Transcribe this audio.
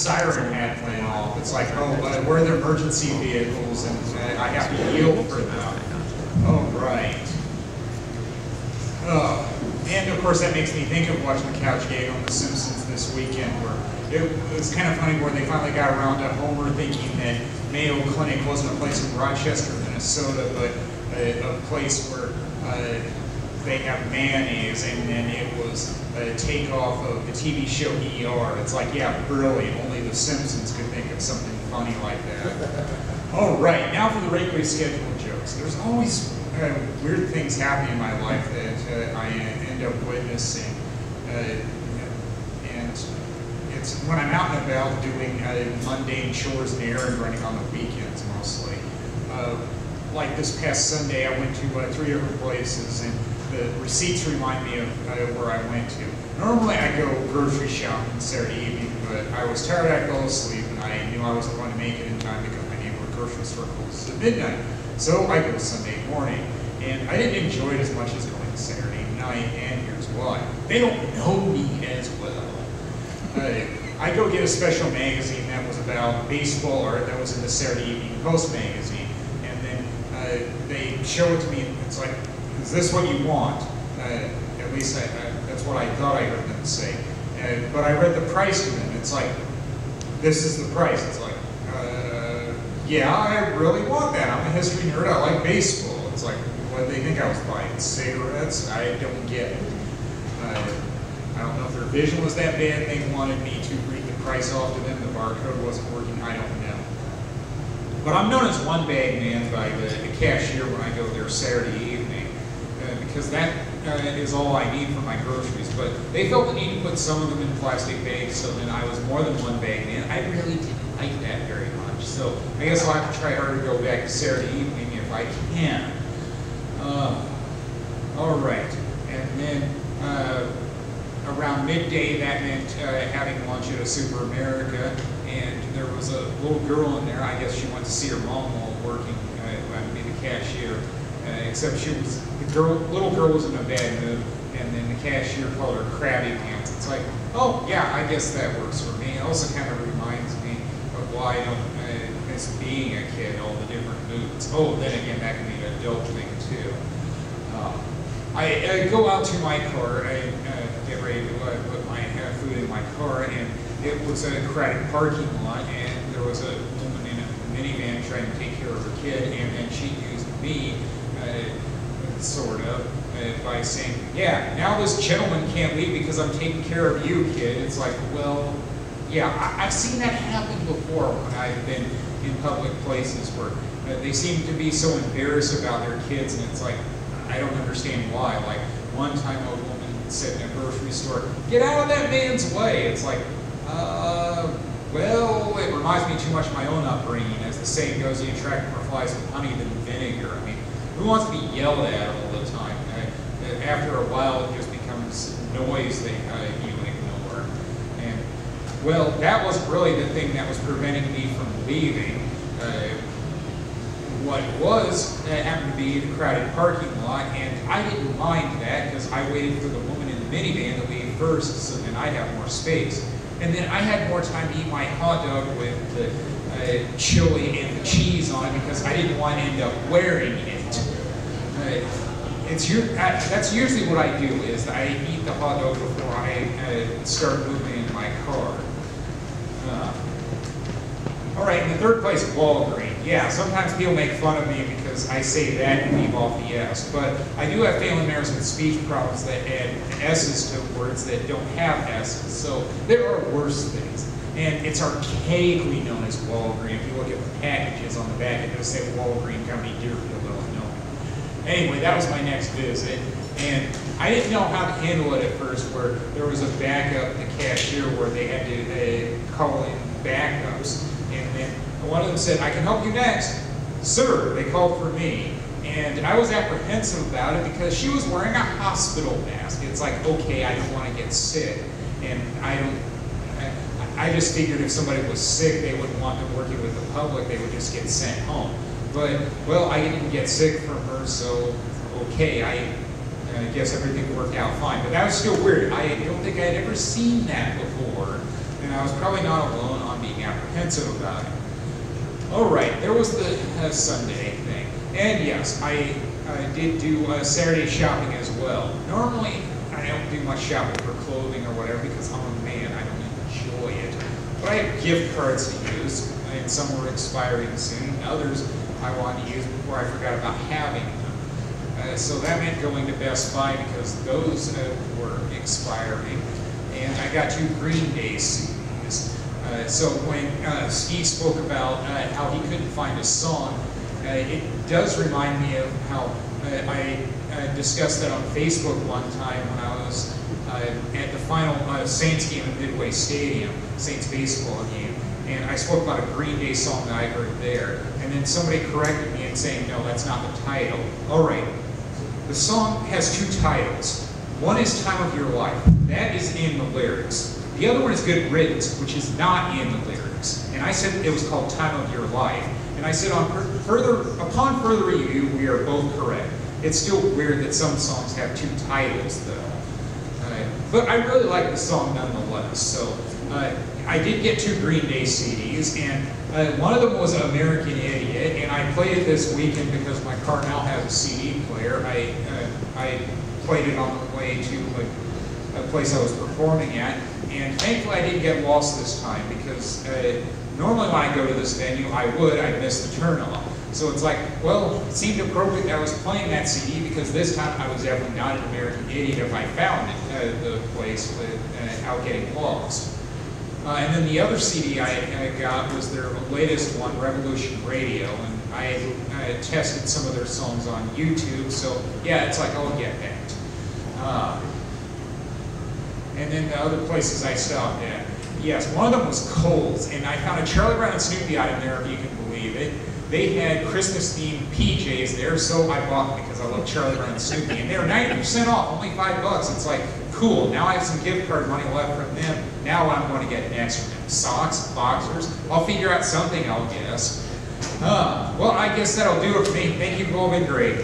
siren hat went off. It's like, oh, where are the emergency vehicles, and I have to yield for them. Oh, right. And of course that makes me think of watching the couch gig on The Simpsons this weekend, where it was kind of funny where they finally got around to Homer thinking that Mayo Clinic wasn't a place in Rochester, Minnesota, but a place where they have mayonnaise, and then it was a takeoff of the TV show ER. It's like, yeah, brilliant. Only The Simpsons could think of something funny like that. All right, now for the regularly scheduled jokes. There's always weird things happening in my life that I end up witnessing, and it's when I'm out and about doing mundane chores and errand running on the weekends mostly. Like this past Sunday, I went to 3 different places, and the receipts remind me of where I went to. Normally I go grocery shopping Saturday evening, but I was tired, I fell asleep, and I knew I wasn't going to make it in time because my neighborhood grocery store closes at midnight. So I go Sunday morning, and I didn't enjoy it as much as going Saturday night, and here's why. They don't know me as well. I go get a special magazine that was about baseball, or that was in the Saturday Evening Post magazine, and then they show it to me, and it's like, is this what you want? At least that's what I thought I heard them say. But I read the price to them. It's like, this is the price. It's like, yeah, I really want that. I'm a history nerd. I like baseball. It's like, what did they think I was buying? Cigarettes? I don't get it. I don't know if their vision was that bad. They wanted me to read the price off to them. The barcode wasn't working. I don't know. But I'm known as one bag man by the cashier when I go there Saturday evening, because that is all I need for my groceries. But they felt the need to put some of them in plastic bags, so then I was more than one bag man. I really didn't like that very much. So I guess I'll have to try harder to go back to Saturday evening if I can. All right, and then around midday, that meant having lunch at a Super America, and there was a little girl in there. I guess she went to see her mom while working, be the cashier. Except she was little girl was in a bad mood, and then the cashier called her crabby pants. It's like, oh yeah, I guess that works for me. It also kind of reminds me of why I don't miss being a kid, all the different moods. Oh, then again, that can be an adult thing too. I go out to my car, I get ready to put my food in my car, and it was a crowded parking lot, and there was a woman in a minivan trying to take care of her kid, and then she used me, sort of, by saying, yeah, now this gentleman can't leave because I'm taking care of you, kid. It's like, well, yeah, I've seen that happen before when I've been in public places where they seem to be so embarrassed about their kids, and it's like, I don't understand why. Like, one time a woman said in a grocery store, get out of that man's way. It's like, well, it reminds me too much of my own upbringing. As the saying goes, you attract more flies with honey than vinegar. I mean, who wants to be yelled at all the time? After a while, it just becomes noise that you ignore. And, well, that wasn't really the thing that was preventing me from leaving. What was happened to be the crowded parking lot, and I didn't mind that because I waited for the woman in the minivan to leave first, so then I'd have more space. And then I had more time to eat my hot dog with the chili and the cheese on it because I didn't want to end up wearing it. That's usually what I do, is I eat the hot dog before I start moving in my car. All right, in the third place, Walgreens. Yeah, sometimes people make fun of me because I say that and leave off the S, but I do have family members with speech problems that add S's to words that don't have S's, so there are worse things. And it's archaically known as Walgreens. If you look at the packages on the back, it does say Walgreens County, Deerfield, Illinois. Anyway, that was my next visit, and I didn't know how to handle it at first, where there was a backup at the cashier where they had to call in backups. And then one of them said, I can help you next. Sir, they called for me. And I was apprehensive about it because she was wearing a hospital mask. It's like, okay, I don't want to get sick. And I just figured if somebody was sick, they wouldn't want them working with the public, they would just get sent home. But, well, I didn't get sick from her, so okay, I guess everything worked out fine. But that was still weird. I don't think I'd ever seen that before. And I was probably not alone on apprehensive about it. All right, there was the Sunday thing. And yes, I did do Saturday shopping as well. Normally, I don't do much shopping for clothing or whatever because I'm a man, I don't enjoy it. But I have gift cards to use, and some were expiring soon, others I wanted to use before I forgot about having them. So that meant going to Best Buy because those were expiring. And I got 2 Green Day CDs. So when Steve spoke about how he couldn't find a song, it does remind me of how I discussed that on Facebook one time when I was at the final Saints game at Midway Stadium, Saints baseball game, and I spoke about a Green Day song that I heard there, and then somebody corrected me and saying, no, that's not the title. All right, the song has 2 titles. One is Time of Your Life. That is in the lyrics. The other one is Good Riddance, which is not in the lyrics. And I said it was called Time of Your Life. And I said upon further review, we are both correct. It's still weird that some songs have 2 titles, though. But I really like the song nonetheless. So I did get 2 Green Day CDs, and one of them was American Idiot, and I played it this weekend because my car now has a CD player. I played it on the way to a place I was performing at, and thankfully I didn't get lost this time because normally when I go to this venue, I'd miss the turnoff. So it's like, well, it seemed appropriate that I was playing that CD because this time I was definitely not an American Idiot if I found it, the place without getting lost. And then the other CD I got was their latest one, Revolution Radio, and I tested some of their songs on YouTube, so yeah, it's like, I'll get that. And then the other places I stopped at. Yes, one of them was Kohl's, and I found a Charlie Brown and Snoopy item there, if you can believe it. They had Christmas-themed PJs there, so I bought them because I love Charlie Brown and Snoopy. And they were 90% off, only $5. It's like, cool, now I have some gift card money left from them. Now what I'm going to get next from them? Socks, boxers? I'll figure out something, I'll guess. Well, I guess that'll do it for me. Thank you, you've all been great.